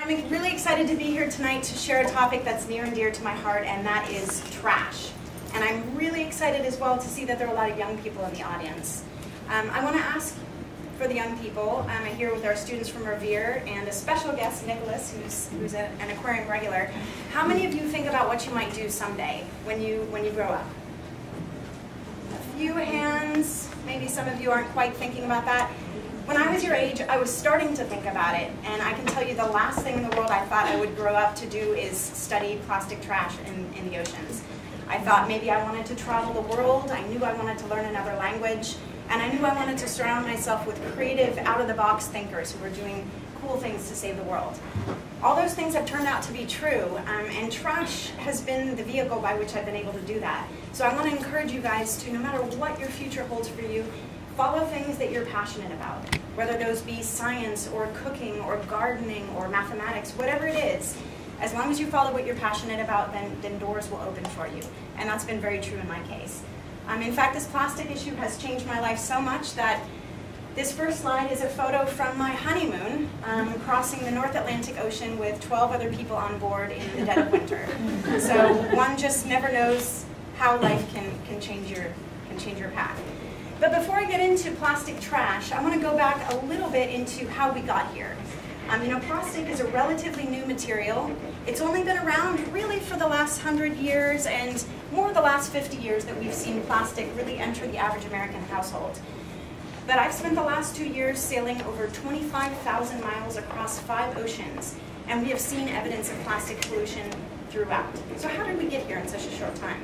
I'm really excited to be here tonight to share a topic that's near and dear to my heart, and that is trash. And I'm really excited as well to see that there are a lot of young people in the audience. I want to ask for the young people, I'm here with our students from Revere and a special guest, Nicholas, who's an Aquarium regular. How many of you think about what you might do someday when you grow up? A few hands, maybe some of you aren't quite thinking about that. When I was your age, I was starting to think about it, and I can tell you the last thing in the world I thought I would grow up to do is study plastic trash in the oceans. I thought maybe I wanted to travel the world, I knew I wanted to learn another language, and I knew I wanted to surround myself with creative, out-of-the-box thinkers who were doing cool things to save the world. All those things have turned out to be true, and trash has been the vehicle by which I've been able to do that. So I want to encourage you guys to, no matter what your future holds for you, follow things that you're passionate about, whether those be science or cooking or gardening or mathematics, whatever it is. As long as you follow what you're passionate about, then doors will open for you. And that's been very true in my case. In fact, this plastic issue has changed my life so much that this first slide is a photo from my honeymoon, crossing the North Atlantic Ocean with 12 other people on board in the dead of winter. So one just never knows how life can change your path. But before I get into plastic trash, I want to go back a little bit into how we got here. Plastic is a relatively new material. It's only been around really for the last 100 years and more the last 50 years that we've seen plastic really enter the average American household. But I've spent the last 2 years sailing over 25,000 miles across 5 oceans, and we have seen evidence of plastic pollution throughout. So how did we get here in such a short time?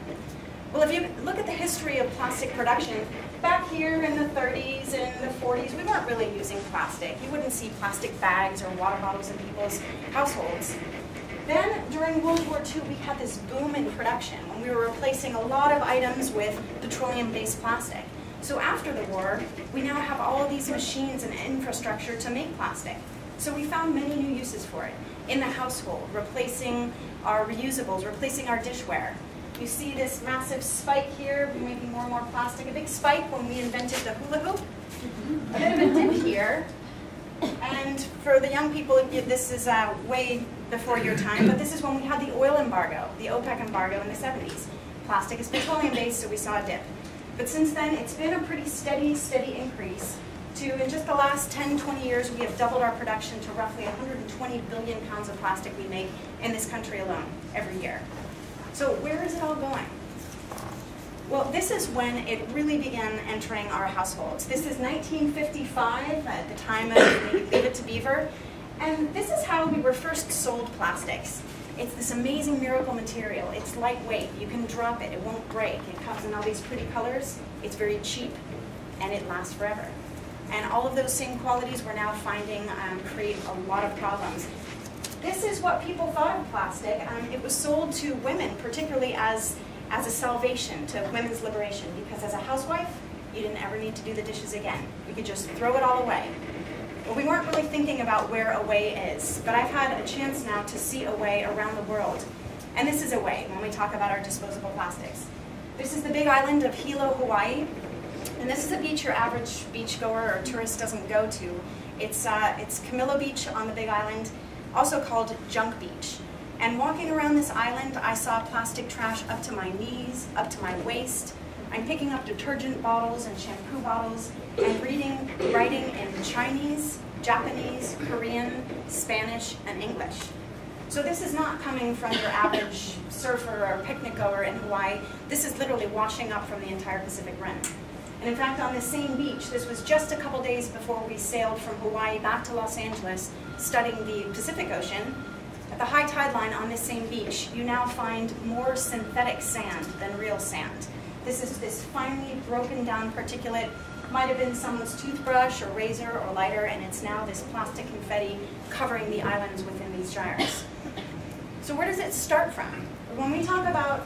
Well, if you look at the history of plastic production, back here in the 30s and the 40s, we weren't really using plastic. You wouldn't see plastic bags or water bottles in people's households. Then, during World War II, we had this boom in production when we were replacing a lot of items with petroleum-based plastic. So after the war, we now have all of these machines and infrastructure to make plastic. So we found many new uses for it. In the household, replacing our reusables, replacing our dishware. You see this massive spike here, we're making more and more plastic. A big spike when we invented the hula hoop. A bit of a dip here. And for the young people, this is way before your time, but this is when we had the oil embargo, the OPEC embargo in the 70s. Plastic is petroleum-based, so we saw a dip. But since then, it's been a pretty steady increase. In just the last 10, 20 years, we have doubled our production to roughly 120 billion pounds of plastic we make in this country alone every year. So where is it all going? Well, this is when it really began entering our households. This is 1955, at the time of Leave It to Beaver, and this is how we were first sold plastics. It's this amazing miracle material. It's lightweight. You can drop it. It won't break. It comes in all these pretty colors. It's very cheap, and it lasts forever. And all of those same qualities we're now finding create a lot of problems. This is what people thought of plastic. It was sold to women, particularly as a salvation to women's liberation, because as a housewife, you didn't ever need to do the dishes again. You could just throw it all away. Well, we weren't really thinking about where away is, but I've had a chance now to see away around the world. And this is away when we talk about our disposable plastics. This is the big island of Hilo, Hawaii. And this is a beach your average beachgoer or tourist doesn't go to. It's Camilo Beach on the big island, also called Junk Beach. And walking around this island, I saw plastic trash up to my knees, up to my waist. I'm picking up detergent bottles and shampoo bottles and writing in Chinese, Japanese, Korean, Spanish, and English. So this is not coming from your average surfer or picnic goer in Hawaii. This is literally washing up from the entire Pacific Rim. And in fact, on this same beach, this was just a couple days before we sailed from Hawaii back to Los Angeles, studying the Pacific Ocean. At the high tide line on this same beach, you now find more synthetic sand than real sand. This is this finely broken down particulate, might have been someone's toothbrush or razor or lighter, and it's now this plastic confetti covering the islands within these gyres. So where does it start from? When we talk about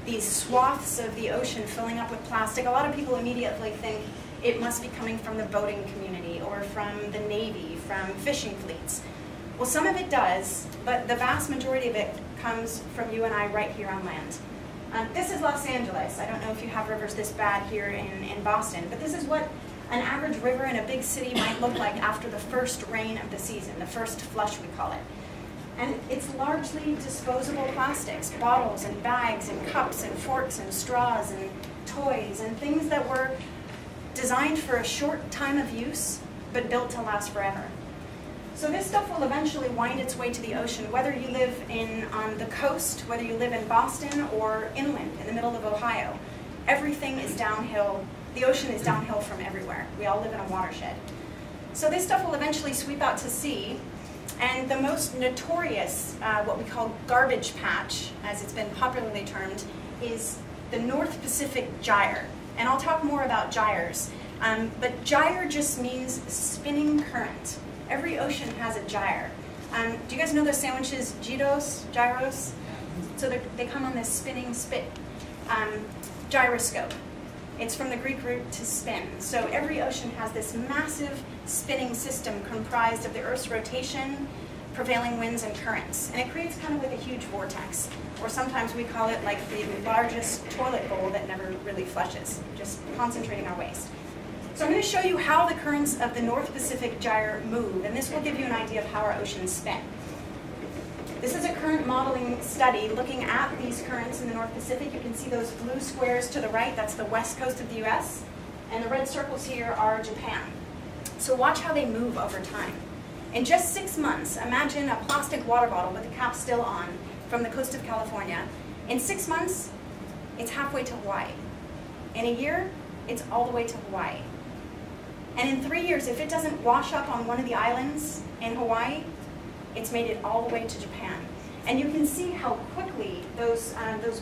these swaths of the ocean filling up with plastic, a lot of people immediately think it must be coming from the boating community or from the Navy, from fishing fleets. Well, some of it does, but the vast majority of it comes from you and I right here on land. This is Los Angeles. I don't know if you have rivers this bad here in Boston, but this is what an average river in a big city might look like after the first rain of the season, the first flush we call it. And it's largely disposable plastics, bottles and bags and cups and forks and straws and toys and things that were designed for a short time of use, but built to last forever. So this stuff will eventually wind its way to the ocean, whether you live on the coast, whether you live in Boston or inland in the middle of Ohio. Everything is downhill. The ocean is downhill from everywhere. We all live in a watershed. So this stuff will eventually sweep out to sea, and the most notorious, what we call garbage patch, as it's been popularly termed, is the North Pacific gyre. And I'll talk more about gyres. But gyre just means spinning current. Every ocean has a gyre. Do you guys know those sandwiches, gyros? So they come on this spinning spit. Gyroscope. It's from the Greek root to spin. So every ocean has this massive spinning system comprised of the Earth's rotation, prevailing winds, and currents. And it creates kind of like a huge vortex. Or sometimes we call it like the largest toilet bowl that never really flushes, just concentrating our waste. So I'm going to show you how the currents of the North Pacific gyre move, and this will give you an idea of how our oceans spin. This is a current modeling study looking at these currents in the North Pacific. You can see those blue squares to the right, that's the west coast of the US, and the red circles here are Japan. So watch how they move over time. In just 6 months, imagine a plastic water bottle with the cap still on from the coast of California. In 6 months, it's halfway to Hawaii. In a year, it's all the way to Hawaii. And in 3 years, if it doesn't wash up on one of the islands in Hawaii, it's made it all the way to Japan. And you can see how quickly those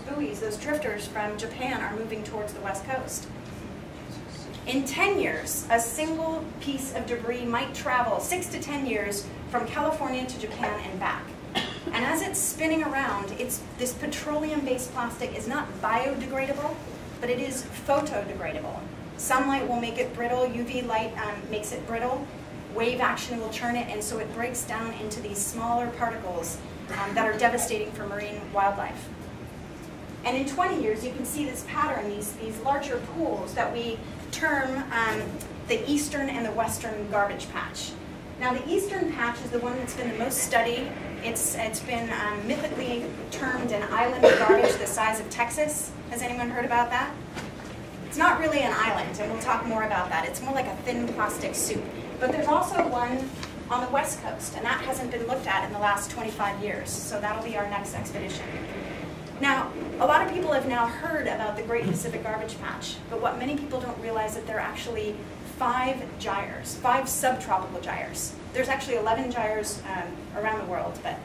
buoys, those drifters from Japan are moving towards the west coast. In 10 years, a single piece of debris might travel 6 to 10 years from California to Japan and back. And as it's spinning around, this petroleum-based plastic is not biodegradable, but it is photodegradable. Sunlight will make it brittle, UV light makes it brittle, wave action will churn it, and so it breaks down into these smaller particles that are devastating for marine wildlife. And in 20 years, you can see this pattern, these larger pools that we term the eastern and the western garbage patch. Now the eastern patch is the one that's been the most studied. It's been mythically termed an island of garbage the size of Texas. Has anyone heard about that? It's not really an island, and we'll talk more about that. It's more like a thin plastic soup. But there's also one on the west coast, and that hasn't been looked at in the last 25 years, so that'll be our next expedition. Now, a lot of people have now heard about the Great Pacific Garbage Patch, but what many people don't realize is that there are actually 5 gyres, 5 subtropical gyres. There's actually 11 gyres around the world, but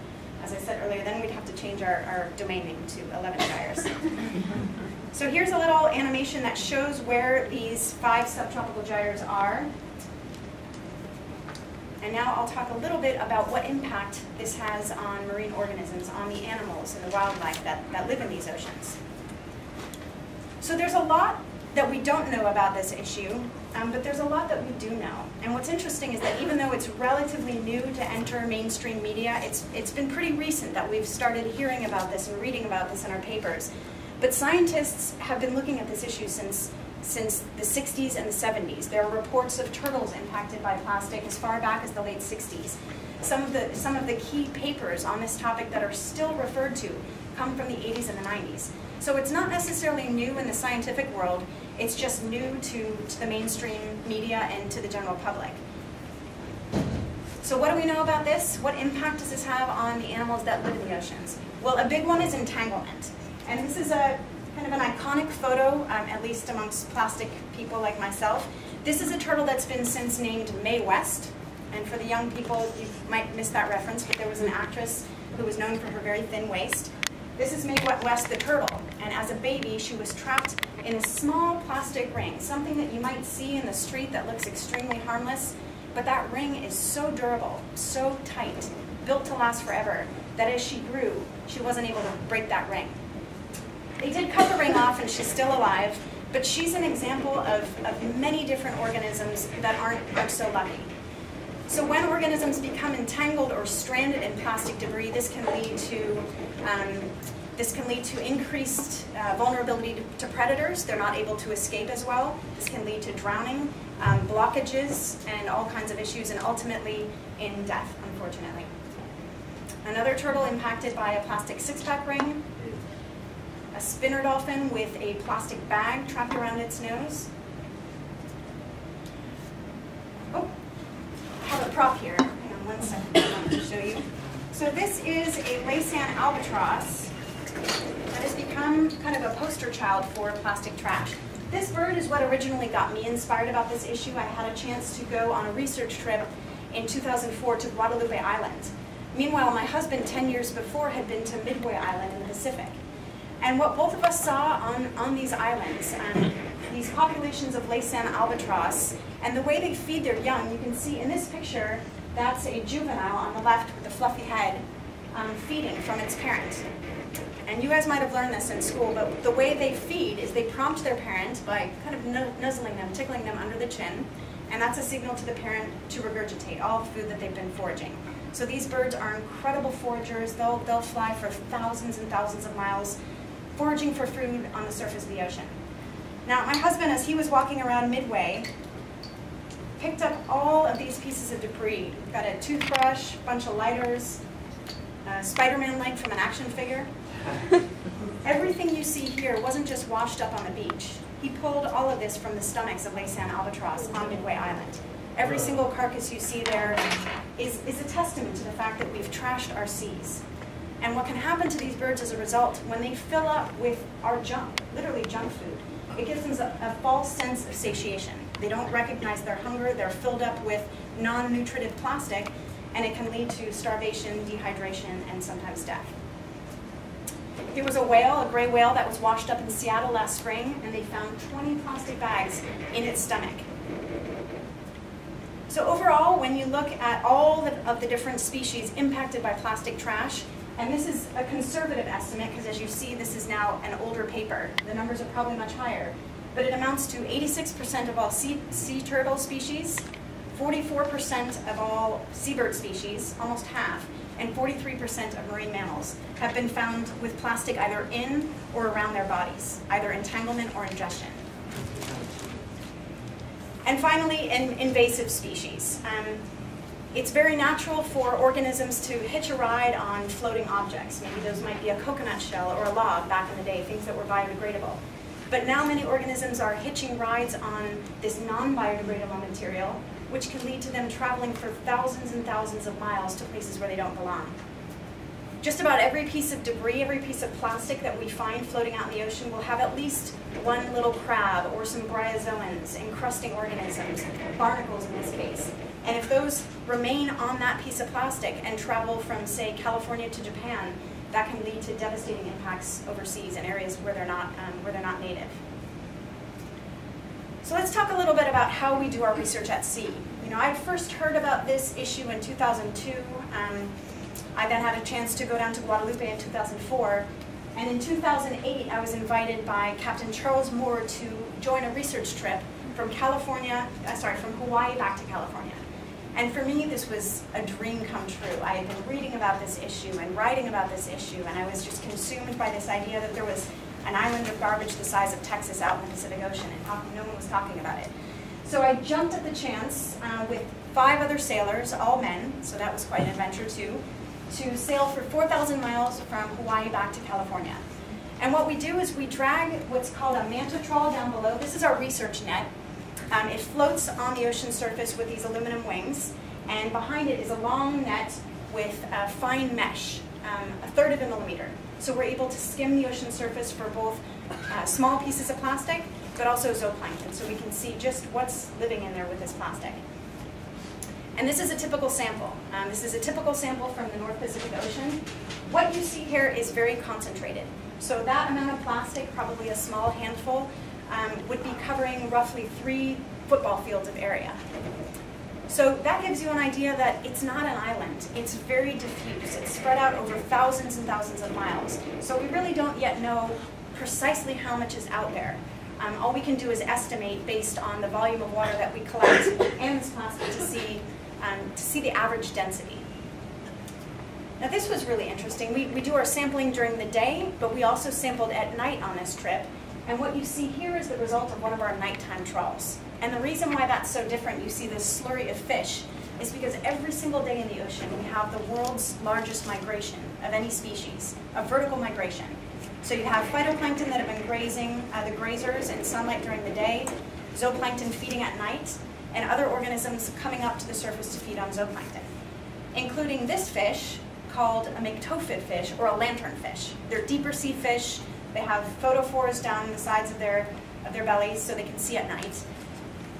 as I said earlier, then we'd have to change our domain name to 11 gyres. So here's a little animation that shows where these 5 subtropical gyres are. And now I'll talk a little bit about what impact this has on marine organisms, on the animals and the wildlife that live in these oceans. So there's a lot that we don't know about this issue, but there's a lot that we do know. And what's interesting is that even though it's relatively new to enter mainstream media, it's been pretty recent that we've started hearing about this and reading about this in our papers. But scientists have been looking at this issue since the 60s and the 70s. There are reports of turtles impacted by plastic as far back as the late 60s. Some of the key papers on this topic that are still referred to come from the 80s and the 90s. So it's not necessarily new in the scientific world, it's just new to the mainstream media and to the general public. So what do we know about this? What impact does this have on the animals that live in the oceans? Well, a big one is entanglement. And this is a kind of an iconic photo, at least amongst plastic people like myself. This is a turtle that's been since named Mae West. And for the young people, you might miss that reference, but there was an actress who was known for her very thin waist. This is Mae West the turtle. And as a baby, she was trapped in a small plastic ring, something that you might see in the street that looks extremely harmless. But that ring is so durable, so tight, built to last forever, that as she grew, she wasn't able to break that ring. They did cut the ring off and she's still alive, but she's an example of many different organisms that aren't so lucky. So when organisms become entangled or stranded in plastic debris, this can lead to increased vulnerability to predators. They're not able to escape as well. This can lead to drowning, blockages, and all kinds of issues, and ultimately in death, unfortunately. Another turtle impacted by a plastic six-pack ring. A spinner dolphin with a plastic bag trapped around its nose. Oh, I have a prop here. Hang on one second, I want to show you. So this is a Eriksen albatross that has become kind of a poster child for plastic trash. This bird is what originally got me inspired about this issue. I had a chance to go on a research trip in 2004 to Guadalupe Island. Meanwhile, my husband 10 years before had been to Midway Island in the Pacific. And what both of us saw on these islands, these populations of Eriksen albatross, and the way they feed their young, you can see in this picture, that's a juvenile on the left with a fluffy head feeding from its parent. And you guys might have learned this in school, but the way they feed is they prompt their parent by kind of nuzzling them, tickling them under the chin, and that's a signal to the parent to regurgitate all the food that they've been foraging. So these birds are incredible foragers. They'll fly for thousands and thousands of miles, foraging for food on the surface of the ocean. Now, my husband, as he was walking around Midway, picked up all of these pieces of debris. We've got a toothbrush, a bunch of lighters, a Spider-Man leg from an action figure. Everything you see here wasn't just washed up on the beach. He pulled all of this from the stomachs of Eriksen albatross on Midway Island. Every single carcass you see there is a testament to the fact that we've trashed our seas. And what can happen to these birds as a result, when they fill up with our junk, literally junk food, it gives them a false sense of satiation. They don't recognize their hunger, they're filled up with non-nutritive plastic, and it can lead to starvation, dehydration, and sometimes death. There was a whale, a gray whale, that was washed up in Seattle last spring, and they found 20 plastic bags in its stomach. So overall, when you look at all of the different species impacted by plastic trash, and this is a conservative estimate, because as you see, this is now an older paper. The numbers are probably much higher. But it amounts to 86% of all sea turtle species, 44% of all seabird species, almost half, and 43% of marine mammals have been found with plastic either in or around their bodies, either entanglement or ingestion. And finally, invasive species. It's very natural for organisms to hitch a ride on floating objects. Maybe those might be a coconut shell or a log back in the day, things that were biodegradable. But now many organisms are hitching rides on this non-biodegradable material, which can lead to them traveling for thousands and thousands of miles to places where they don't belong. Just about every piece of debris, every piece of plastic that we find floating out in the ocean will have at least one little crab or some bryozoans, encrusting organisms, barnacles in this case. And if those remain on that piece of plastic and travel from, say, California to Japan, that can lead to devastating impacts overseas in areas where they're not native. So let's talk a little bit about how we do our research at sea. You know, I first heard about this issue in 2002. I then had a chance to go down to Guadalupe in 2004. And in 2008, I was invited by Captain Charles Moore to join a research trip from Hawaii back to California. And for me, this was a dream come true. I had been reading about this issue and writing about this issue, and I was just consumed by this idea that there was an island of garbage the size of Texas out in the Pacific Ocean, and no one was talking about it. So I jumped at the chance with 5 other sailors, all men, so that was quite an adventure too, to sail for 4,000 miles from Hawaii back to California. And what we do is we drag what's called a manta trawl down below. This is our research net. It floats on the ocean surface with these aluminum wings, and behind it is a long net with fine mesh, 1/3 of a millimeter. So we're able to skim the ocean surface for both small pieces of plastic, but also zooplankton, so we can see just what's living in there with this plastic. And this is a typical sample. This is a typical sample from the North Pacific Ocean. What you see here is very concentrated. So that amount of plastic, probably a small handful, would be covering roughly 3 football fields of area. So that gives you an idea that it's not an island. It's very diffuse. It's spread out over thousands and thousands of miles. So we really don't yet know precisely how much is out there. All we can do is estimate based on the volume of water that we collect and this plastic to see the average density. Now this was really interesting. We do our sampling during the day, but we also sampled at night on this trip. And what you see here is the result of one of our nighttime trawls. And the reason why that's so different, you see this slurry of fish, is because every single day in the ocean we have the world's largest migration of any species, a vertical migration. So you have phytoplankton that have been grazing, the grazers in sunlight during the day, zooplankton feeding at night, and other organisms coming up to the surface to feed on zooplankton, including this fish called a myctophid fish or a lanternfish. They're deeper sea fish. They have photophores down the sides of their bellies so they can see at night.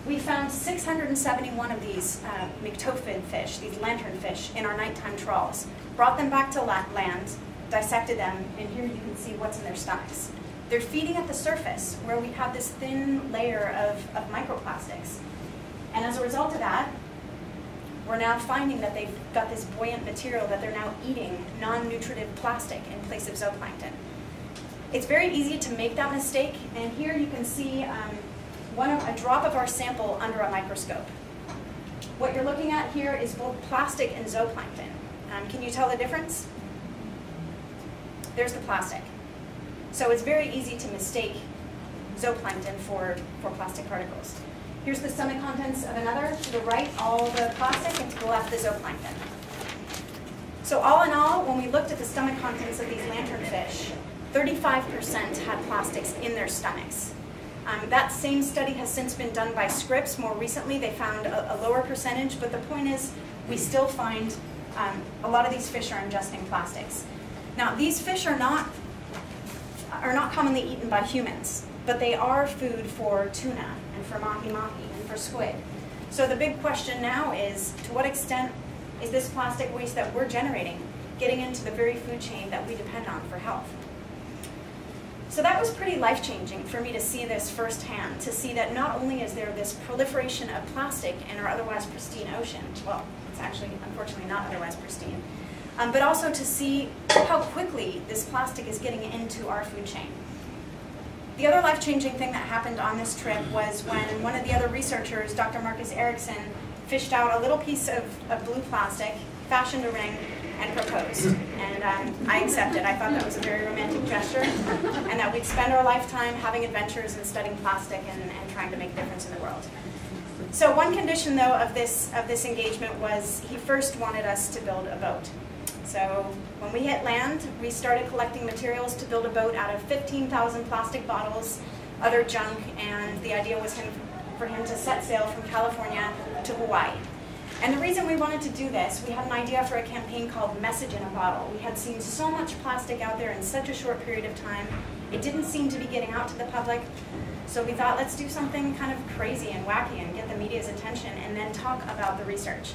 We found 671 of these myctophid fish, these lanternfish, in our nighttime trawls. Brought them back to land, dissected them, and here you can see what's in their stomachs. They're feeding at the surface where we have this thin layer of microplastics. And as a result of that, we're now finding that they've got this buoyant material that they're now eating non-nutritive plastic in place of zooplankton. It's very easy to make that mistake, and here you can see a drop of our sample under a microscope. What you're looking at here is both plastic and zooplankton. Can you tell the difference? There's the plastic. So it's very easy to mistake zooplankton for plastic particles. Here's the stomach contents of another. To the right, all the plastic, and to the left, the zooplankton. So all in all, when we looked at the stomach contents of these lanternfish, 35% had plastics in their stomachs. That same study has since been done by Scripps. More recently, they found a lower percentage, but the point is we still find a lot of these fish are ingesting plastics. Now, these fish are not commonly eaten by humans, but they are food for tuna and for mahi-mahi and for squid. So the big question now is, to what extent is this plastic waste that we're generating getting into the very food chain that we depend on for health? So that was pretty life-changing for me to see this firsthand, to see that not only is there this proliferation of plastic in our otherwise pristine ocean, well, it's actually unfortunately not otherwise pristine, but also to see how quickly this plastic is getting into our food chain. The other life-changing thing that happened on this trip was when one of the other researchers, Dr. Marcus Eriksen, fished out a little piece of blue plastic, fashioned a ring, and proposed. And I accepted. I thought that was a very romantic gesture, and that we'd spend our lifetime having adventures and studying plastic and trying to make a difference in the world. So one condition, though, of this engagement was he first wanted us to build a boat. So when we hit land, we started collecting materials to build a boat out of 15,000 plastic bottles, other junk, and the idea was for him to set sail from California to Hawaii. And the reason we wanted to do this, we had an idea for a campaign called Message in a Bottle. We had seen so much plastic out there in such a short period of time. It didn't seem to be getting out to the public. So we thought, let's do something kind of crazy and wacky and get the media's attention and then talk about the research.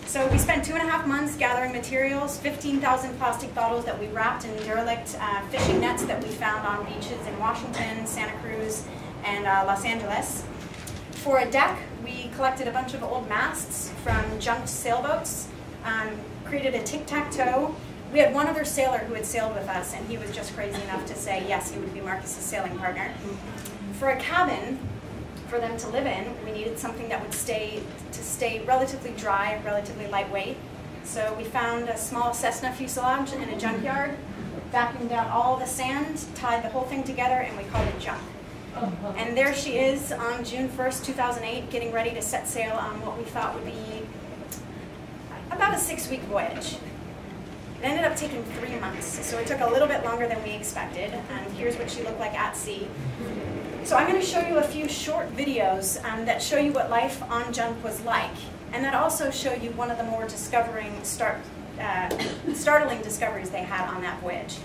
So we spent 2.5 months gathering materials, 15,000 plastic bottles that we wrapped in derelict fishing nets that we found on beaches in Washington, Santa Cruz, and Los Angeles. For a deck, we collected a bunch of old masts from junked sailboats, created a tic-tac-toe. We had one other sailor who had sailed with us, and he was just crazy enough to say yes, he would be Marcus's sailing partner. For a cabin, for them to live in, we needed something that would stay relatively dry, relatively lightweight. So we found a small Cessna fuselage in a junkyard, vacuumed out all the sand, tied the whole thing together, and we called it junk. And there she is on June 1st, 2008, getting ready to set sail on what we thought would be about a 6-week voyage. It ended up taking 3 months, so it took a little bit longer than we expected, and here's what she looked like at sea. So I'm going to show you a few short videos that show you what life on junk was like, and that also show you one of the more startling discoveries they had on that voyage.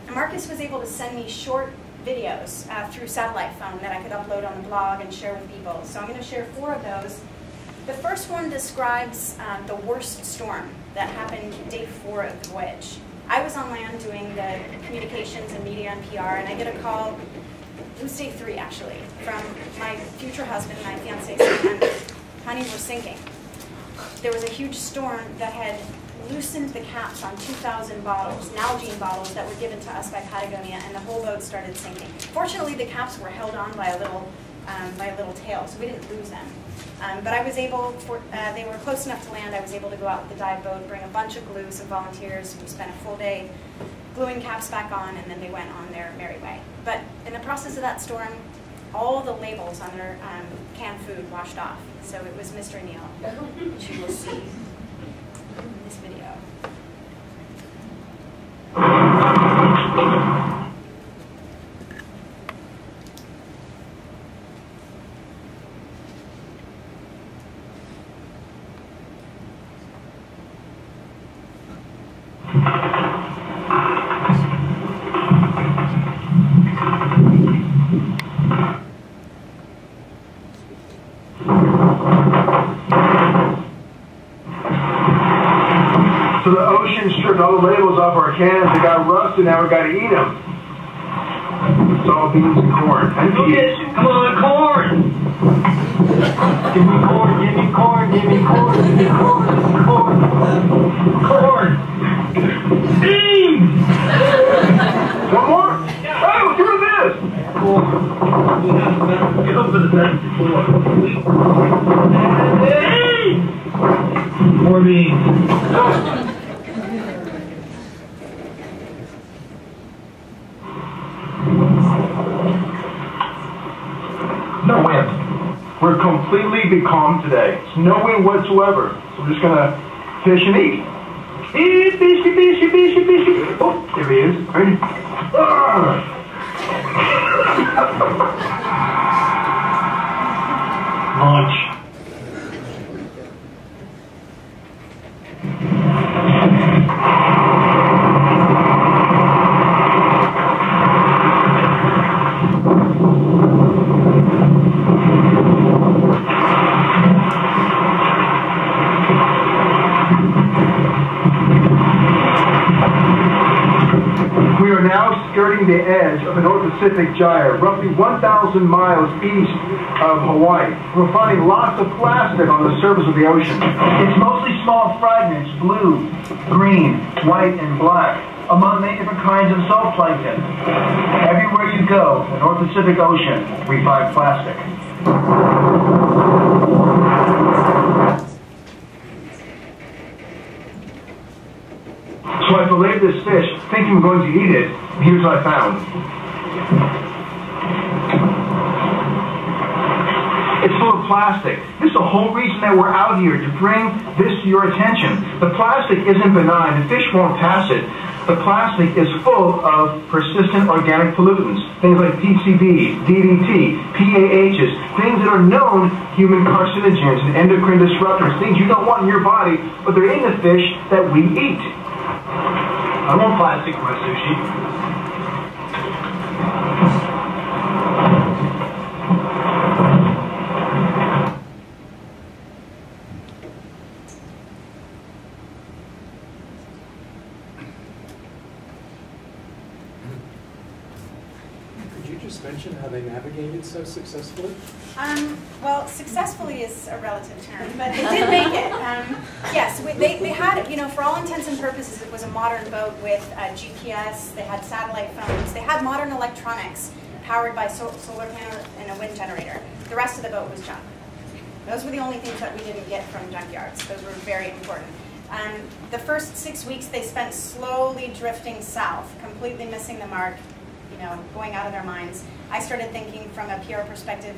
And Marcus was able to send me short videos through satellite phone that I could upload on the blog and share with people. So I'm going to share 4 of those. The first one describes the worst storm that happened day 4 of the voyage. I was on land doing the communications and media and PR, and I get a call, it was day 3 actually, from my future husband and my fiancé, honey, we're sinking. There was a huge storm that had loosened the caps on 2,000 bottles, Nalgene bottles that were given to us by Patagonia, and the whole boat started sinking. Fortunately, the caps were held on by a little tail, so we didn't lose them. But I was able, they were close enough to land, I was able to go out with the dive boat, bring a bunch of glue, some volunteers. We spent a full day gluing caps back on, and then they went on their merry way. But in the process of that storm, all the labels on their canned food washed off. So it was Mr. Neal, which you will see in this video. So the ocean stripped all the labels off our cans. They got rusted. Now we got to eat them. It's all beans and corn. Come on, corn! Give me corn, give me corn, give me corn, give me corn, corn! Beans! One more? Hey, let's do this! Corn. Go for the best before. Hey! More beans. No wind. We're completely becalmed today. It's no wind whatsoever. So we're just going to fish and eat. Eat, fishy, fishy, fishy, fishy. Oh, there he is. Ready? Launch. We are now skirting the edge of the North Pacific Gyre, roughly 1,000 miles east of Hawaii. We're finding lots of plastic on the surface of the ocean. It's mostly small fragments, blue, green, white, and black, among many different kinds of zooplankton. Everywhere you go, the North Pacific Ocean, we find plastic. So I filleted this fish, thinking we're going to eat it, and here's what I found. It's full of plastic. This is the whole reason that we're out here, to bring this to your attention. The plastic isn't benign. The fish won't pass it. The plastic is full of persistent organic pollutants, things like PCBs, DDT, PAHs, things that are known human carcinogens and endocrine disruptors, things you don't want in your body, but they're in the fish that we eat. I want plastic for my sushi. Could you just mention how they navigated so successfully? Well, successfully is a relative term, but they did make it. Yes, they had, you know, for all intents and purposes, it was a modern boat with GPS, they had satellite phones, they had modern electronics powered by solar panel and a wind generator. The rest of the boat was junk. Those were the only things that we didn't get from junkyards. Those were very important. The first 6 weeks they spent slowly drifting south, completely missing the mark, you know, going out of their minds. I started thinking from a PR perspective,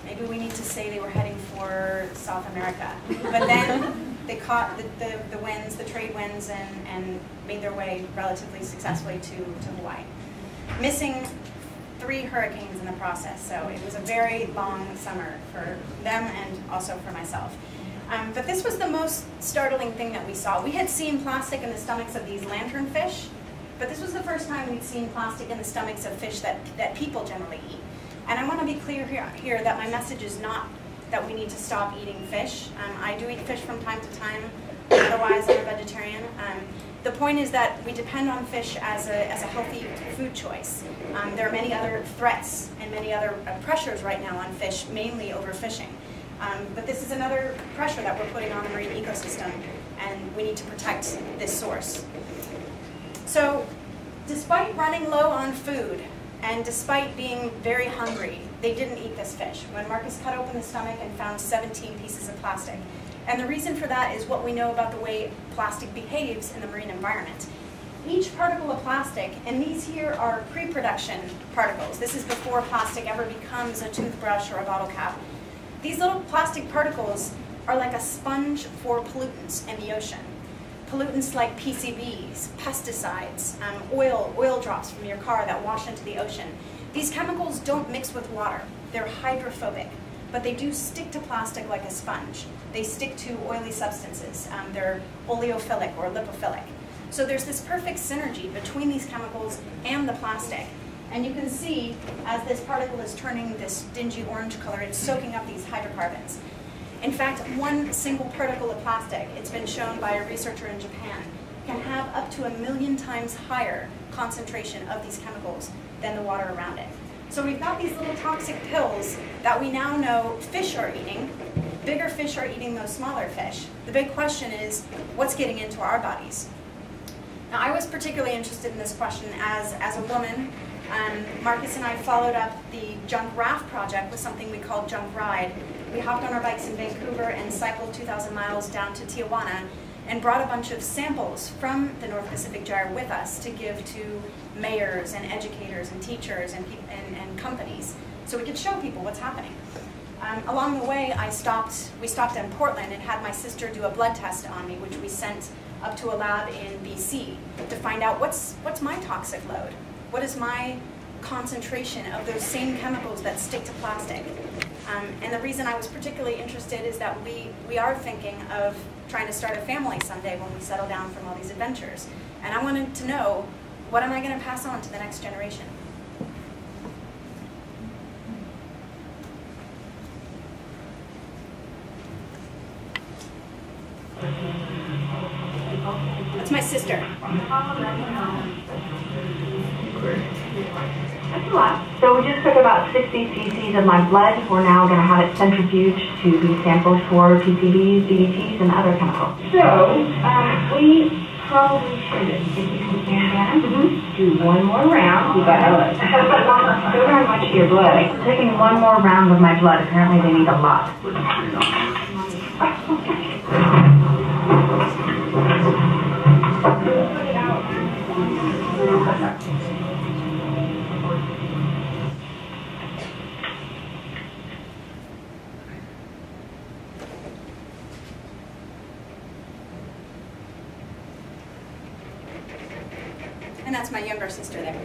maybe we need to say they were heading for South America. But then they caught the winds, the trade winds, and made their way relatively successfully to Hawaii. Missing 3 hurricanes in the process, so it was a very long summer for them and also for myself. But this was the most startling thing that we saw. We had seen plastic in the stomachs of these lanternfish, but this was the first time we'd seen plastic in the stomachs of fish that people generally eat. And I want to be clear here that my message is not that we need to stop eating fish. I do eat fish from time to time, otherwise I'm a vegetarian. The point is that we depend on fish as a healthy food choice. There are many other threats and many other pressures right now on fish, mainly overfishing. But this is another pressure that we're putting on the marine ecosystem, and we need to protect this source. So, despite running low on food, and despite being very hungry, they didn't eat this fish. When Marcus cut open the stomach and found 17 pieces of plastic. And the reason for that is what we know about the way plastic behaves in the marine environment. each particle of plastic, and these here are pre-production particles. This is before plastic ever becomes a toothbrush or a bottle cap. These little plastic particles are like a sponge for pollutants in the ocean. Pollutants like PCBs, pesticides, oil drops from your car that wash into the ocean. These chemicals don't mix with water. They're hydrophobic, but they do stick to plastic like a sponge. They stick to oily substances. They're oleophilic or lipophilic. So there's this perfect synergy between these chemicals and the plastic. And you can see as this particle is turning this dingy orange color, it's soaking up these hydrocarbons. In fact, one single particle of plastic, it's been shown by a researcher in Japan, can have up to 1 million times higher concentration of these chemicals than the water around it. So we've got these little toxic pills that we now know fish are eating. Bigger fish are eating those smaller fish. The big question is, what's getting into our bodies? Now, I was particularly interested in this question as a woman. Marcus and I followed up the junk raft project with something we called Junk Ride. We hopped on our bikes in Vancouver and cycled 2,000 miles down to Tijuana and brought a bunch of samples from the North Pacific Gyre with us to give to mayors and educators and teachers and companies so we could show people what's happening. Along the way, we stopped in Portland and had my sister do a blood test on me, which we sent up to a lab in BC to find out what's my toxic load? What is my concentration of those same chemicals that stick to plastic? And the reason I was particularly interested is that we are thinking of trying to start a family someday when we settle down from all these adventures. And I wanted to know, what am I going to pass on to the next generation? That's my sister. That's a lot. So we just took about 60 cc's of my blood. We're now going to have it centrifuged to be sampled for PCBs, DDTs, and other chemicals. So we probably should, if you can stand down, do one more round. You got it. So very much of your blood. Taking one more round of my blood. Apparently they need a lot. And that's my younger sister there.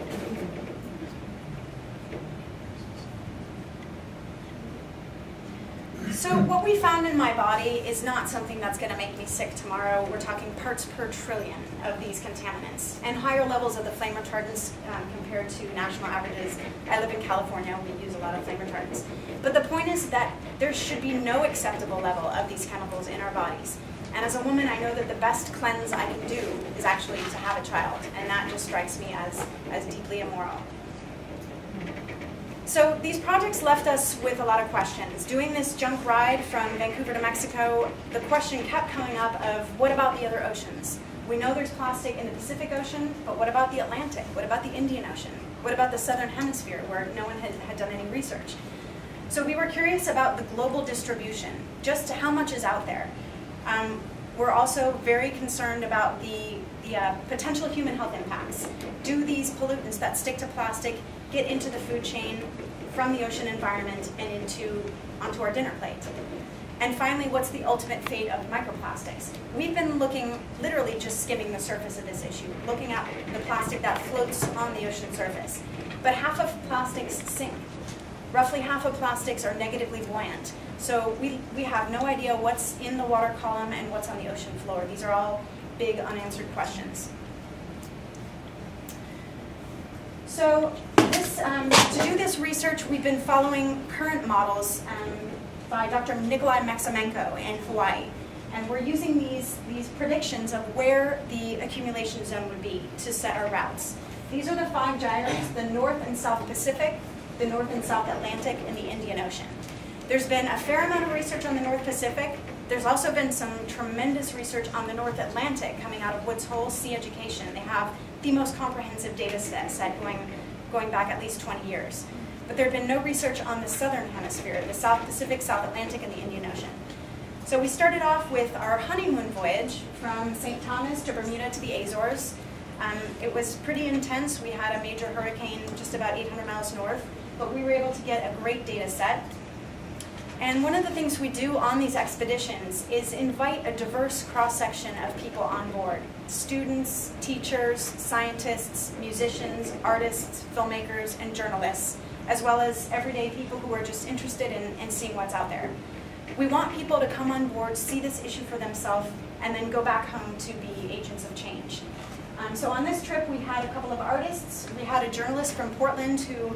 So what we found in my body is not something that's going to make me sick tomorrow. We're talking parts per trillion of these contaminants and higher levels of the flame retardants compared to national averages. I live in California. We use a lot of flame retardants. But the point is that there should be no acceptable level of these chemicals in our bodies. And as a woman, I know that the best cleanse I can do is actually to have a child. And that just strikes me as deeply immoral. So these projects left us with a lot of questions. Doing this junk ride from Vancouver to Mexico, the question kept coming up of, what about the other oceans? We know there's plastic in the Pacific Ocean, but what about the Atlantic? What about the Indian Ocean? What about the Southern Hemisphere, where no one had done any research? So we were curious about the global distribution, just how much is out there. We're also very concerned about the potential human health impacts. Do these pollutants that stick to plastic get into the food chain from the ocean environment and onto our dinner plate? And finally, what's the ultimate fate of microplastics? We've been looking, literally just skimming the surface of this issue, looking at the plastic that floats on the ocean surface. But half of plastics sink. Roughly half of plastics are negatively buoyant. So we have no idea what's in the water column and what's on the ocean floor. These are all big unanswered questions. So to do this research, we've been following current models by Dr. Nikolai Maximenko in Hawaii. And we're using these predictions of where the accumulation zone would be to set our routes. These are the 5 gyres, the North and South Pacific, the North and South Atlantic, and the Indian Ocean. There's been a fair amount of research on the North Pacific. There's also been some tremendous research on the North Atlantic coming out of Woods Hole Sea Education. They have the most comprehensive data set going back at least 20 years. But there have been no research on the Southern Hemisphere, the South Pacific, South Atlantic, and the Indian Ocean. So we started off with our honeymoon voyage from St. Thomas to Bermuda to the Azores. It was pretty intense. We had a major hurricane just about 800 miles north, but we were able to get a great data set. And one of the things we do on these expeditions is invite a diverse cross-section of people on board. Students, teachers, scientists, musicians, artists, filmmakers, and journalists, as well as everyday people who are just interested in seeing what's out there. We want people to come on board, see this issue for themselves, and then go back home to be agents of change. So on this trip, we had a couple of artists. We had a journalist from Portland who,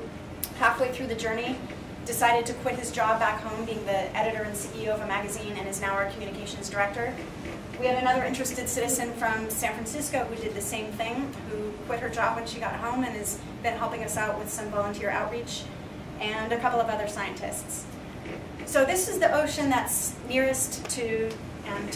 halfway through the journey, decided to quit his job back home, being the editor and CEO of a magazine, and is now our communications director. We had another interested citizen from San Francisco who did the same thing, who quit her job when she got home and has been helping us out with some volunteer outreach, and a couple of other scientists. So this is the ocean that's nearest to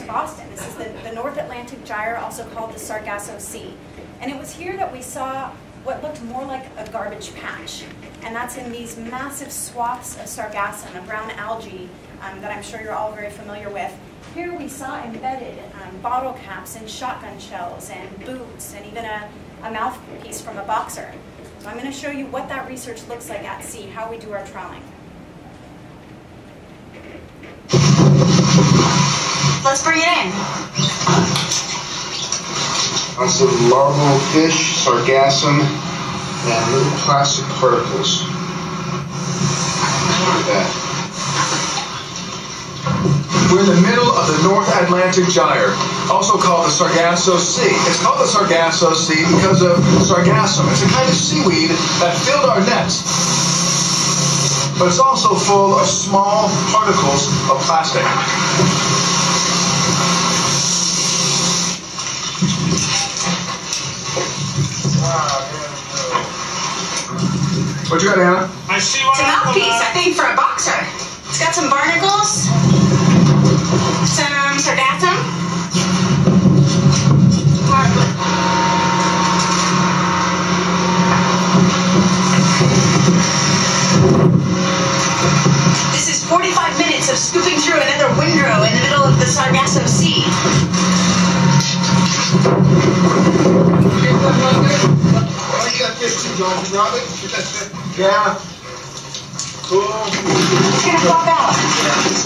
Boston. This is the North Atlantic Gyre, also called the Sargasso Sea. And it was here that we saw what looked more like a garbage patch. And that's in these massive swaths of sargassum, a brown algae that I'm sure you're all very familiar with. Here we saw embedded bottle caps and shotgun shells and boots and even a mouthpiece from a boxer. So I'm going to show you what that research looks like at sea, how we do our trawling. Let's bring it in. On some larval fish, sargassum, and little plastic particles. Look at that. We're in the middle of the North Atlantic Gyre, also called the Sargasso Sea. It's called the Sargasso Sea because of sargassum. It's a kind of seaweed that filled our nets. But it's also full of small particles of plastic. What you got, Anna? I see one. It's a mouthpiece, I think, for a boxer. It's got some barnacles, some sargassum. This is 45 minutes of scooping through another windrow in the middle of the Sargasso Sea. You got fish too, John. You drop it? Yeah. Cool. It's gonna pop out.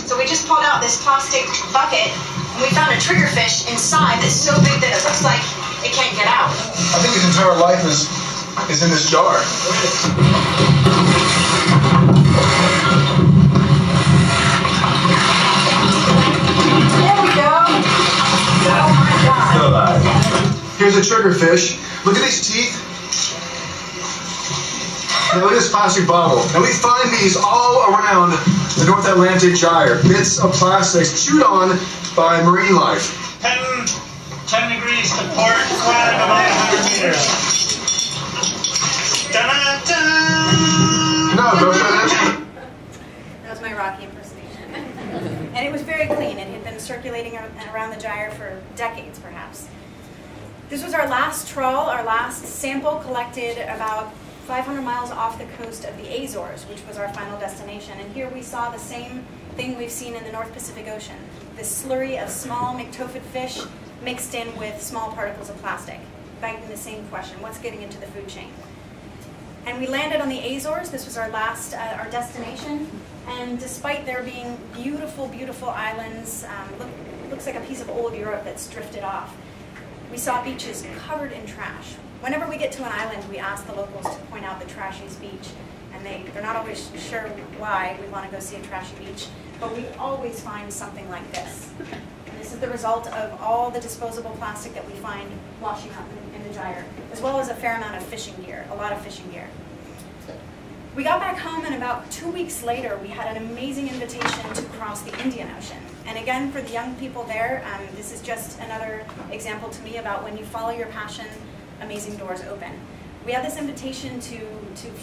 So we just pulled out this plastic bucket, and we found a triggerfish inside that's so big that it looks like it can't get out. I think his entire life is in this jar. There we go. Oh my God. Here's a triggerfish. Look at these teeth. Now look at this plastic bottle. And we find these all around the North Atlantic Gyre. Bits of plastics chewed on by marine life. 10 degrees to port, flying about 100 meters. No, don't show that. That was my Rocky impersonation. And it was very clean. It had been circulating around the gyre for decades, perhaps. This was our last trawl, our last sample, collected about 500 miles off the coast of the Azores, which was our final destination. And here we saw the same thing we've seen in the North Pacific Ocean, this slurry of small myctophid fish mixed in with small particles of plastic, begging the same question: what's getting into the food chain? And we landed on the Azores. This was our last, our destination. And despite there being beautiful, beautiful islands, looks like a piece of old Europe that's drifted off, we saw beaches covered in trash. Whenever we get to an island, we ask the locals to point out the trashiest beach, and they're not always sure why we want to go see a trashy beach, but we always find something like this. And this is the result of all the disposable plastic that we find washing up in the gyre, as well as a fair amount of fishing gear, a lot of fishing gear. We got back home, and about 2 weeks later, we had an amazing invitation to cross the Indian Ocean. And again, for the young people there, this is just another example to me about when you follow your passion, amazing doors open. We had this invitation to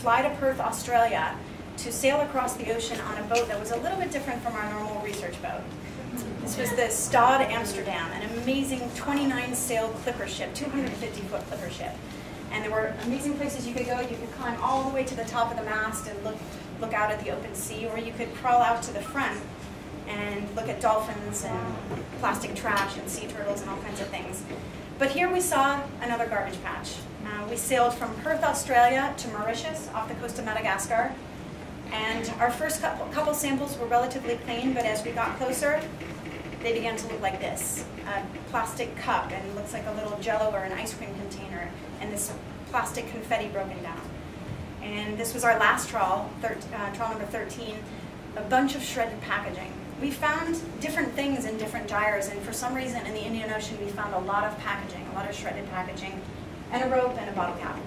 fly to Perth, Australia, to sail across the ocean on a boat that was a little bit different from our normal research boat. This was the Stad Amsterdam, an amazing 29-sail clipper ship, 250-foot clipper ship. And there were amazing places you could go. You could climb all the way to the top of the mast and look out at the open sea, or you could crawl out to the front and look at dolphins and plastic trash and sea turtles and all kinds of things. But here we saw another garbage patch. We sailed from Perth, Australia to Mauritius off the coast of Madagascar. And our first couple samples were relatively clean, but as we got closer, they began to look like this. A plastic cup, and it looks like a little Jell-O or an ice cream container, and this plastic confetti broken down. And this was our last trawl, trawl number 13, a bunch of shredded packaging. We found different things in different gyres, and for some reason in the Indian Ocean we found a lot of packaging, a lot of shredded packaging, and a rope and a bottle cap.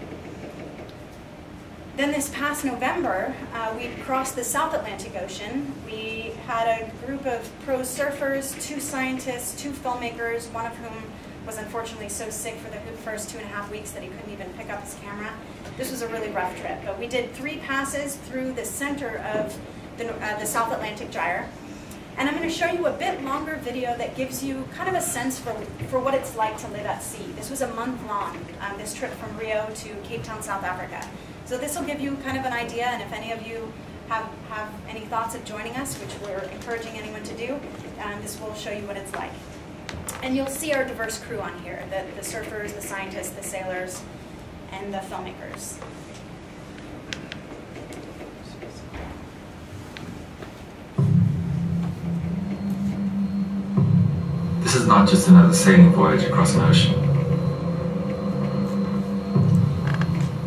Then this past November, we crossed the South Atlantic Ocean. We had a group of pro surfers, 2 scientists, 2 filmmakers, one of whom was unfortunately so sick for the first 2.5 weeks that he couldn't even pick up his camera. This was a really rough trip, but we did 3 passes through the center of the South Atlantic gyre. And I'm going to show you a bit longer video that gives you kind of a sense for what it's like to live at sea. This was a month long, this trip from Rio to Cape Town, South Africa. So this will give you kind of an idea, and if any of you have any thoughts of joining us, which we're encouraging anyone to do, this will show you what it's like. And you'll see our diverse crew on here, the surfers, the scientists, the sailors, and the filmmakers. This is not just another sailing voyage across an ocean.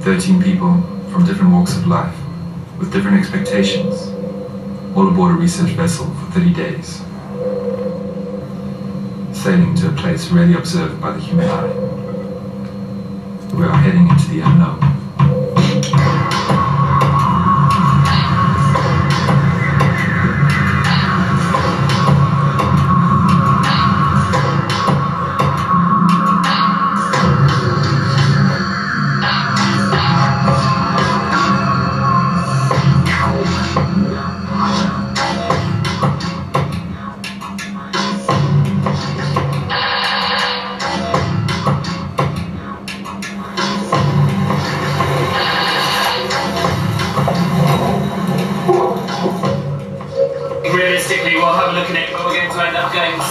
13 people from different walks of life, with different expectations, all aboard a research vessel for 30 days, sailing to a place rarely observed by the human eye. We are heading into the unknown.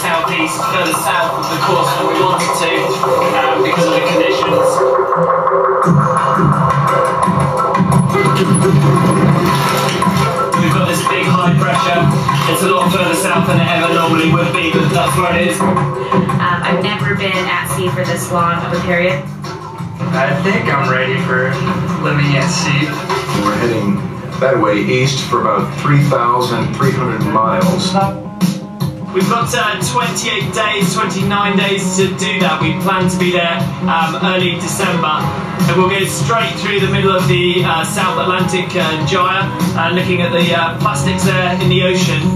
Southeast, further south of the course that we wanted to because of the conditions. We've got this big high pressure. It's a lot further south than it ever normally would be, but that's where it is. I've never been at sea for this long of a period. I think I'm ready for living at sea. We're heading that way east for about 3,300 miles. We've got 28 days, 29 days to do that. We plan to be there early December. And we'll go straight through the middle of the South Atlantic gyre, looking at the plastics there in the ocean.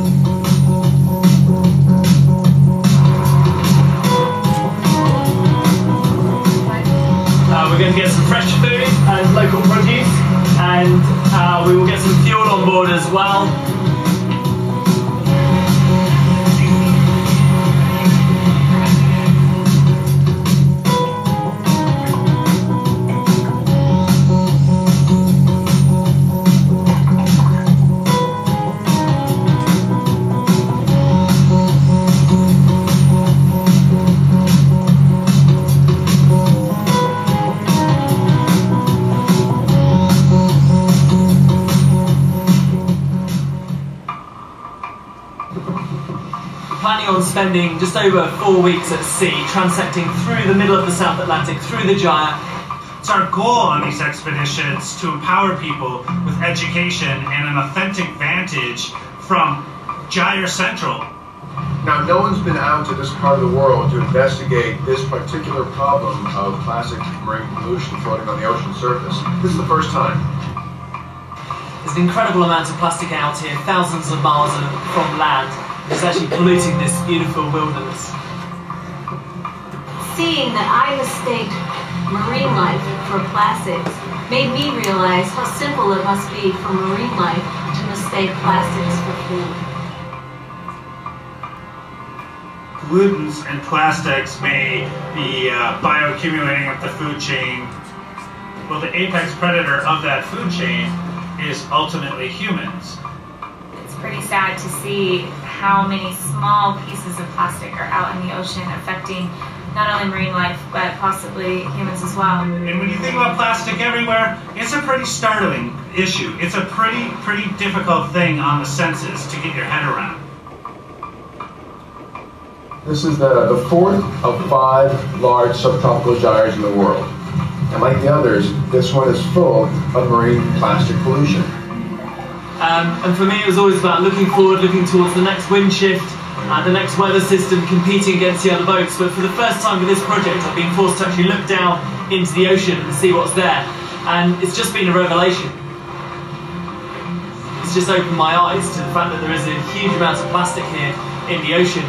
We're going to get some fresh food and local produce, and we will get some fuel on board as well. Planning on spending just over 4 weeks at sea, transecting through the middle of the South Atlantic, through the gyre. It's our goal on these expeditions to empower people with education and an authentic vantage from Gyre Central. Now, no one's been out to this part of the world to investigate this particular problem of plastic marine pollution floating on the ocean surface. This is the first time. There's an incredible amount of plastic out here, thousands of miles from land. It's actually polluting this beautiful wilderness. Seeing that I mistaked marine life for plastics made me realize how simple it must be for marine life to mistake plastics for food. Pollutants and plastics may be bioaccumulating up the food chain. Well, the apex predator of that food chain is ultimately humans. It's pretty sad to see how many small pieces of plastic are out in the ocean, affecting not only marine life, but possibly humans as well. And when you think about plastic everywhere, it's a pretty startling issue. It's a pretty difficult thing on the senses to get your head around. This is the fourth of 5 large subtropical gyres in the world. And like the others, this one is full of marine plastic pollution. And for me, it was always about looking forward, looking towards the next wind shift, the next weather system, competing against the other boats. But for the first time with this project, I've been forced to actually look down into the ocean and see what's there. And it's just been a revelation. It's just opened my eyes to the fact that there is a huge amount of plastic here in the ocean.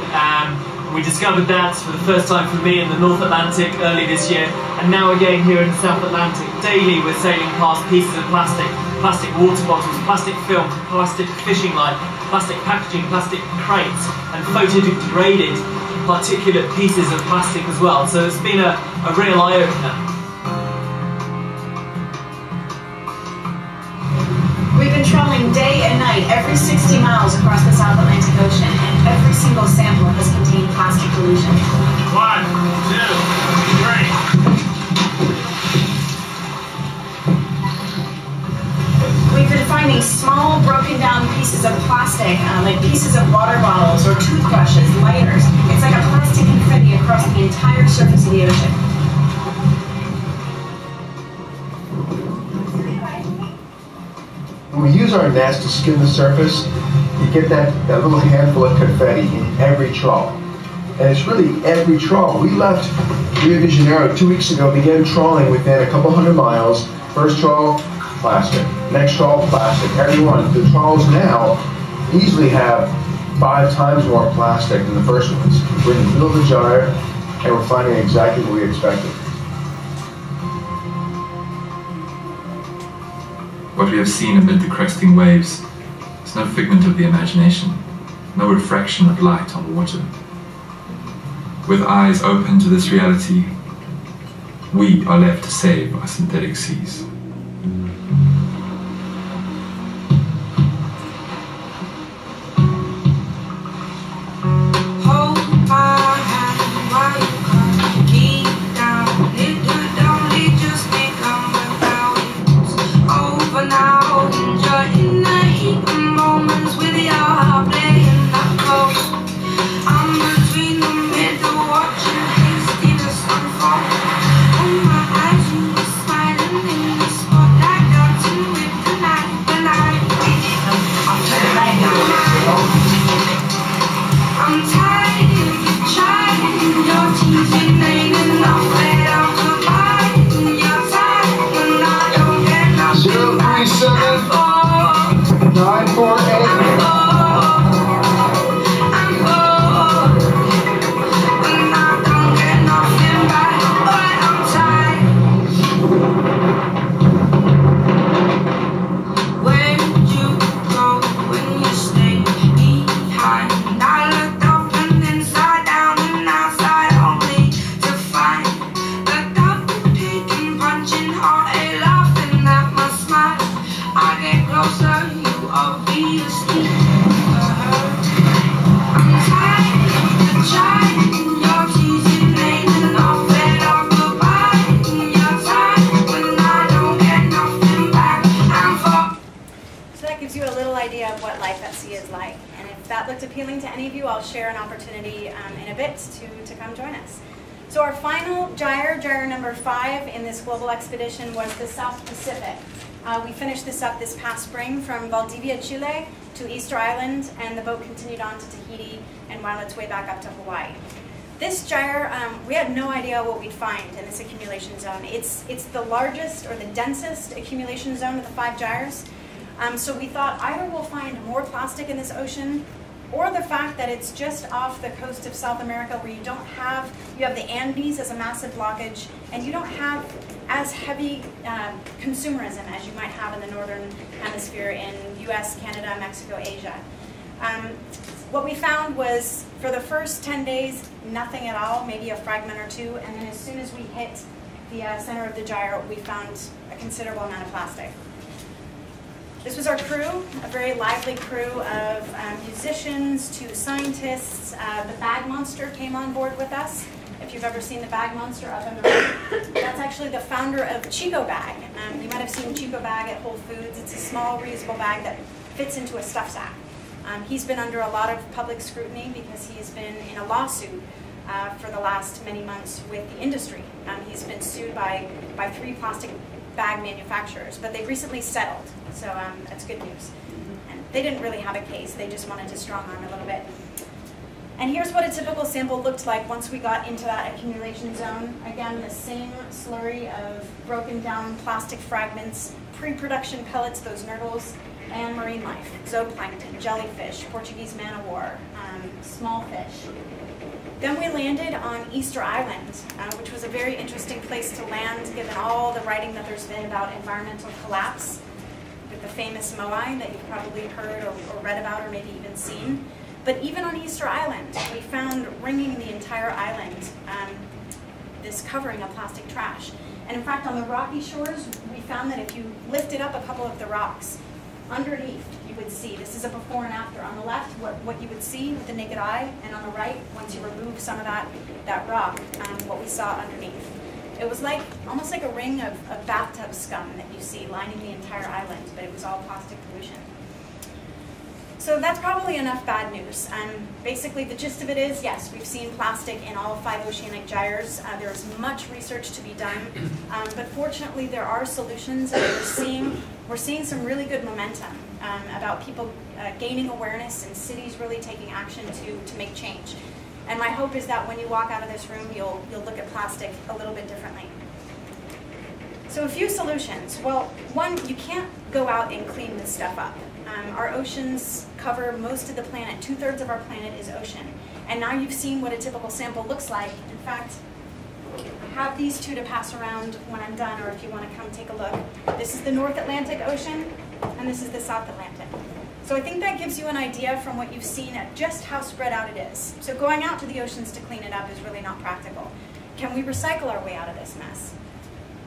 We discovered that for the first time for me in the North Atlantic early this year, and now again here in the South Atlantic. Daily we're sailing past pieces of plastic, plastic water bottles, plastic film, plastic fishing line, plastic packaging, plastic crates, and photodegraded particulate pieces of plastic as well. So it's been a real eye-opener. We've been trawling day and night every 60 miles across the South Atlantic Ocean, and every single sample has contained plastic pollution. 1, 2, 3. We've been finding small, broken down pieces of plastic, like pieces of water bottles or toothbrushes, lighters. It's like a plastic confetti across the entire surface of the ocean. When we use our nets to skim the surface, you get that little handful of confetti in every trawl. And it's really every trawl. We left Rio de Janeiro 2 weeks ago, began trawling within a couple hundred miles. First trawl, plastic. Next trawl, plastic. Every one. The trawls now easily have 5 times more plastic than the first ones. We're in the middle of the gyre, and we're finding exactly what we expected. What we have seen amid the cresting waves is no figment of the imagination, no refraction of light on water. With eyes open to this reality, we are left to save our synthetic seas. Appealing to any of you, I'll share an opportunity in a bit to come join us. So our final gyre, gyre number 5 in this global expedition was the South Pacific. We finished this up this past spring from Valdivia, Chile to Easter Island, and the boat continued on to Tahiti and wound its way back up to Hawaii. This gyre, we had no idea what we'd find in this accumulation zone. It's the largest or the densest accumulation zone of the 5 gyres. So we thought either we'll find more plastic in this ocean, or the fact that it's just off the coast of South America where you have the Andes as a massive blockage, and you don't have as heavy consumerism as you might have in the northern hemisphere in US, Canada, Mexico, Asia. What we found was, for the first 10 days, nothing at all, maybe a fragment or 2, and then as soon as we hit the center of the gyre, we found a considerable amount of plastic. This was our crew, a very lively crew of musicians to scientists. The bag monster came on board with us. If you've ever seen the bag monster up on the right, that's actually the founder of Chico Bag. You might have seen Chico Bag at Whole Foods. It's a small reusable bag that fits into a stuff sack. He's been under a lot of public scrutiny because he's been in a lawsuit for the last many months with the industry. He's been sued by 3 plastic bag manufacturers, but they recently settled, so that's good news. And they didn't really have a case, they just wanted to strong arm a little bit. And here's what a typical sample looked like once we got into that accumulation zone. Again, the same slurry of broken down plastic fragments, pre-production pellets, those nurdles, and marine life, zooplankton, jellyfish, Portuguese man-o-war, small fish. Then we landed on Easter Island, which was a very interesting place to land given all the writing that there's been about environmental collapse, with the famous Moai that you've probably heard or read about or maybe even seen. But even on Easter Island, we found ringing the entire island this covering of plastic trash. And in fact, on the rocky shores, we found that if you lifted up a couple of the rocks, underneath you would see, this is a before and after. On the left, what you would see with the naked eye, and on the right, once you remove some of that rock, what we saw underneath. It was like almost like a ring of bathtub scum that you see lining the entire island, but it was all plastic pollution. So that's probably enough bad news. Basically, the gist of it is, yes, we've seen plastic in all 5 oceanic gyres. There's much research to be done, but fortunately, there are solutions, and we're seeing some really good momentum about people gaining awareness and cities really taking action to make change. And my hope is that when you walk out of this room, you'll look at plastic a little bit differently. So a few solutions. Well, one, you can't go out and clean this stuff up. Our oceans cover most of the planet. 2/3 of our planet is ocean. And now you've seen what a typical sample looks like. In fact, I have these 2 to pass around when I'm done, or if you want to come take a look. This is the North Atlantic Ocean, and this is the South Atlantic. So I think that gives you an idea from what you've seen at just how spread out it is. So going out to the oceans to clean it up is really not practical. Can we recycle our way out of this mess?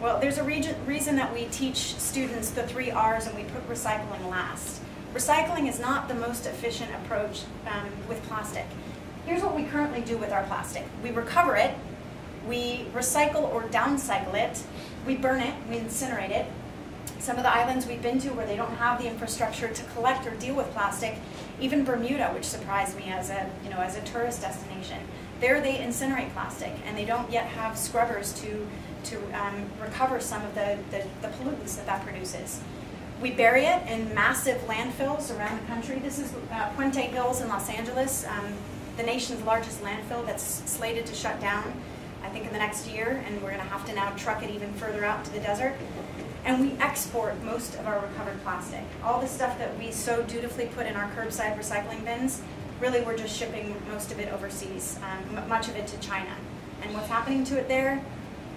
Well, there's a reason that we teach students the 3 R's and we put recycling last. Recycling is not the most efficient approach with plastic. Here's what we currently do with our plastic. We recover it, we recycle or downcycle it, we burn it, we incinerate it. Some of the islands we've been to where they don't have the infrastructure to collect or deal with plastic, even Bermuda, which surprised me as a tourist destination, there they incinerate plastic, and they don't yet have scrubbers to recover some of the pollutants that produces. We bury it in massive landfills around the country. This is Puente Hills in Los Angeles, the nation's largest landfill that's slated to shut down, I think, in the next year, and we're going to have to now truck it even further out into the desert. And we export most of our recovered plastic. All the stuff that we so dutifully put in our curbside recycling bins, really we're just shipping most of it overseas, much of it to China. And what's happening to it there?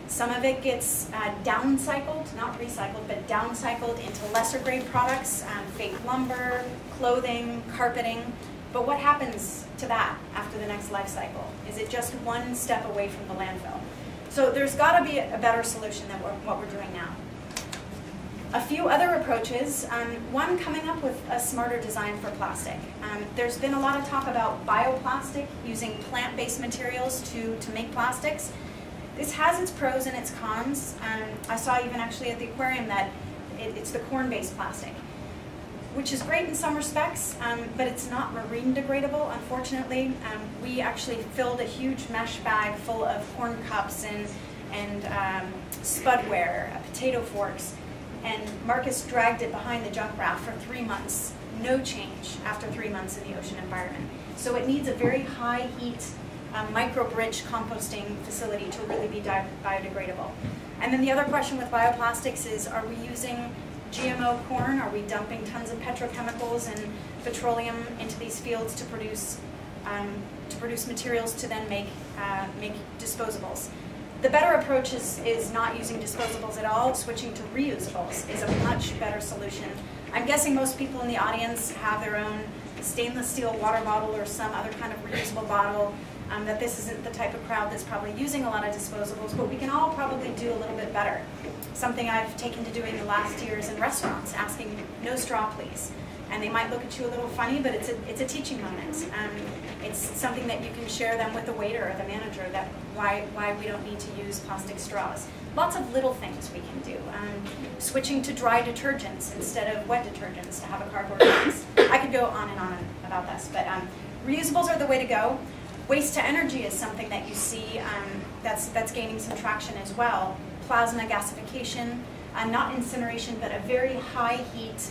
Some of it gets downcycled, not recycled, but downcycled into lesser grade products, fake lumber, clothing, carpeting. But what happens to that after the next life cycle? Is it just one step away from the landfill? So there's got to be a better solution than what we're doing now. A few other approaches, one, coming up with a smarter design for plastic. There's been a lot of talk about bioplastic, using plant-based materials to make plastics. This has its pros and its cons. I saw even actually at the aquarium that it's the corn-based plastic, which is great in some respects, but it's not marine degradable, unfortunately. We actually filled a huge mesh bag full of corn cups and spudware, potato forks, and Marcus dragged it behind the junk raft for 3 months. No change after 3 months in the ocean environment. So it needs a very high heat, micro-bridge composting facility to really be biodegradable. And then the other question with bioplastics is, are we using GMO corn? Are we dumping tons of petrochemicals and petroleum into these fields to produce materials to then make disposables? The better approach is not using disposables at all. Switching to reusables is a much better solution. I'm guessing most people in the audience have their own stainless steel water bottle or some other kind of reusable bottle, that this isn't the type of crowd that's probably using a lot of disposables, but we can all probably do a little bit better. Something I've taken to doing the last year is in restaurants, asking no straw please. And they might look at you a little funny, but it's a teaching moment. It's something that you can share them with the waiter or the manager, that why we don't need to use plastic straws. Lots of little things we can do. Switching to dry detergents instead of wet detergents to have a cardboard box. I could go on and on about this, but reusables are the way to go. Waste to energy is something that you see that's gaining some traction as well. Plasma gasification, not incineration, but a very high heat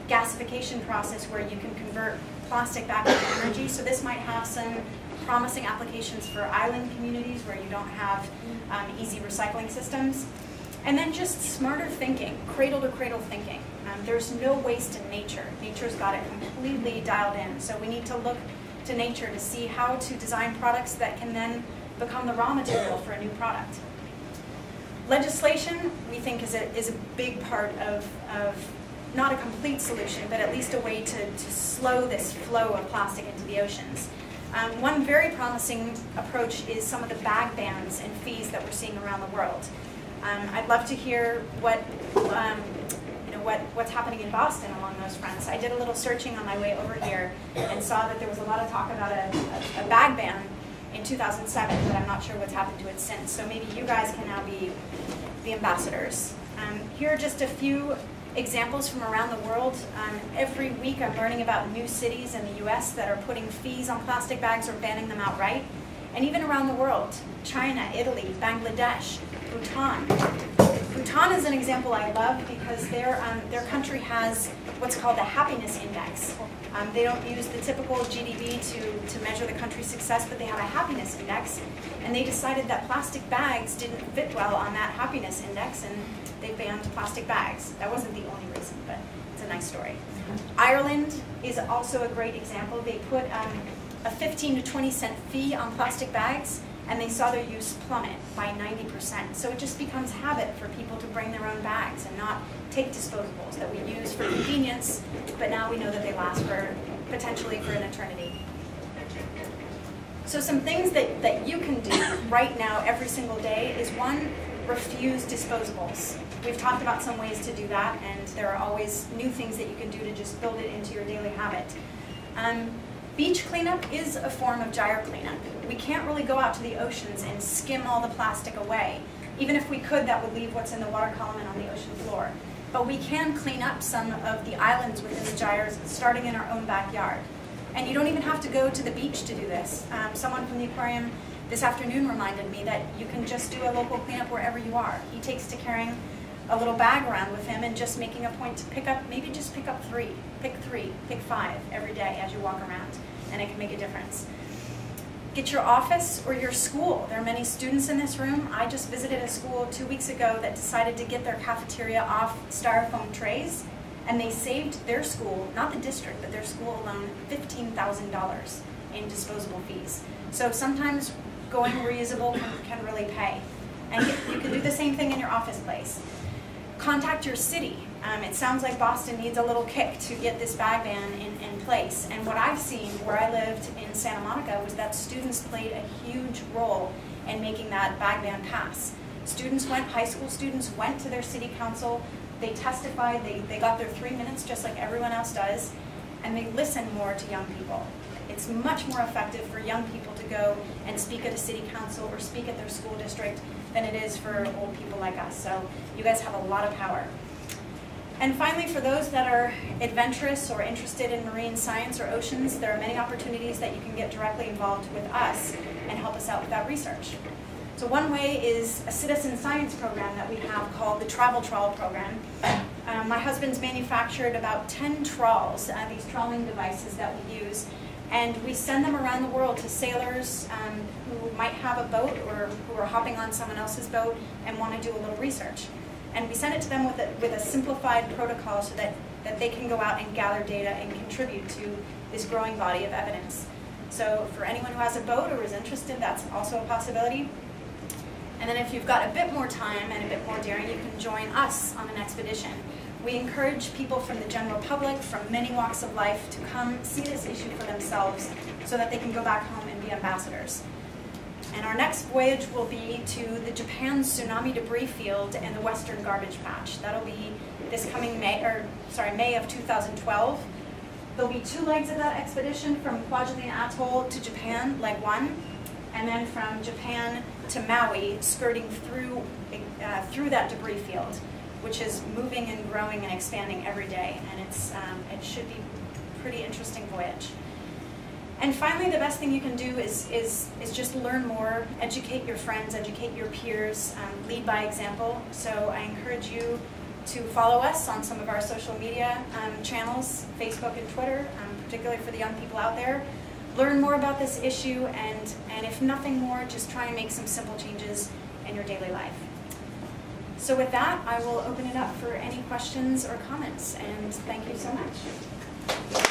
gasification process where you can convert plastic back into energy. So this might have some promising applications for island communities where you don't have easy recycling systems. And then just smarter thinking, cradle to cradle thinking. There's no waste in nature. Nature's got it completely dialed in. So we need to look to nature to see how to design products that can then become the raw material for a new product. Legislation, we think, is a big part of not a complete solution, but at least a way to slow this flow of plastic into the oceans. One very promising approach is some of the bag bans and fees that we're seeing around the world. I'd love to hear what's happening in Boston along those fronts. I did a little searching on my way over here and saw that there was a lot of talk about a bag ban in 2007, but I'm not sure what's happened to it since. So maybe you guys can now be the ambassadors. Here are just a few examples from around the world. Every week I'm learning about new cities in the US that are putting fees on plastic bags or banning them outright. And even around the world, China, Italy, Bangladesh, Bhutan. Bhutan is an example I love because their country has what's called a happiness index. They don't use the typical GDP to measure the country's success, but they have a happiness index. And they decided that plastic bags didn't fit well on that happiness index, and they banned plastic bags. That wasn't the only reason, but it's a nice story. Ireland is also a great example. They put a 15 to 20 cent fee on plastic bags, and they saw their use plummet by 90%. So it just becomes habit for people to bring their own bags and not take disposables that we use for convenience, but now we know that they last potentially for an eternity. So some things that you can do right now every single day is, one, refuse disposables. We've talked about some ways to do that, and there are always new things that you can do to just build it into your daily habit. Beach cleanup is a form of gyre cleanup. We can't really go out to the oceans and skim all the plastic away. Even if we could, that would leave what's in the water column and on the ocean floor. But we can clean up some of the islands within the gyres, starting in our own backyard. And you don't even have to go to the beach to do this. Someone from the aquarium this afternoon reminded me that you can just do a local cleanup wherever you are. He takes to carrying a little bag around with him and just making a point to pick up, maybe just pick up three, pick 5 every day as you walk around, and it can make a difference. Get your office or your school. There are many students in this room. I just visited a school 2 weeks ago that decided to get their cafeteria off styrofoam trays, and they saved their school, not the district, but their school alone, $15,000 in disposable fees. So sometimes going reusable can really pay. And you can do the same thing in your office place. Contact your city. It sounds like Boston needs a little kick to get this bag ban in place. And what I've seen where I lived in Santa Monica was that students played a huge role in making that bag ban pass. High school students went to their city council, they testified, they got their 3 minutes just like everyone else does, and they listen more to young people. It's much more effective for young people to go and speak at a city council or speak at their school district than it is for old people like us. So you guys have a lot of power. And finally, for those that are adventurous or interested in marine science or oceans, there are many opportunities that you can get directly involved with us and help us out with that research. So one way is a citizen science program that we have called the Travel Trawl Program. My husband's manufactured about 10 trawls, these trawling devices that we use, and we send them around the world to sailors who might have a boat or who are hopping on someone else's boat and want to do a little research. And we send it to them with a simplified protocol so that they can go out and gather data and contribute to this growing body of evidence. So for anyone who has a boat or is interested, that's also a possibility. And then if you've got a bit more time and a bit more daring, you can join us on an expedition. We encourage people from the general public, from many walks of life, to come see this issue for themselves so that they can go back home and be ambassadors. And our next voyage will be to the Japan tsunami debris field and the Western garbage patch. That'll be this coming May of 2012. There'll be 2 legs of that expedition from Kwajalein Atoll to Japan, leg 1, and then from Japan to Maui, skirting through that debris field, which is moving and growing and expanding every day, and it should be a pretty interesting voyage. And finally, the best thing you can do is just learn more, educate your friends, educate your peers, lead by example. So I encourage you to follow us on some of our social media channels, Facebook and Twitter, particularly for the young people out there. Learn more about this issue, and if nothing more, just try and make some simple changes in your daily life. So with that, I will open it up for any questions or comments, and thank you so much.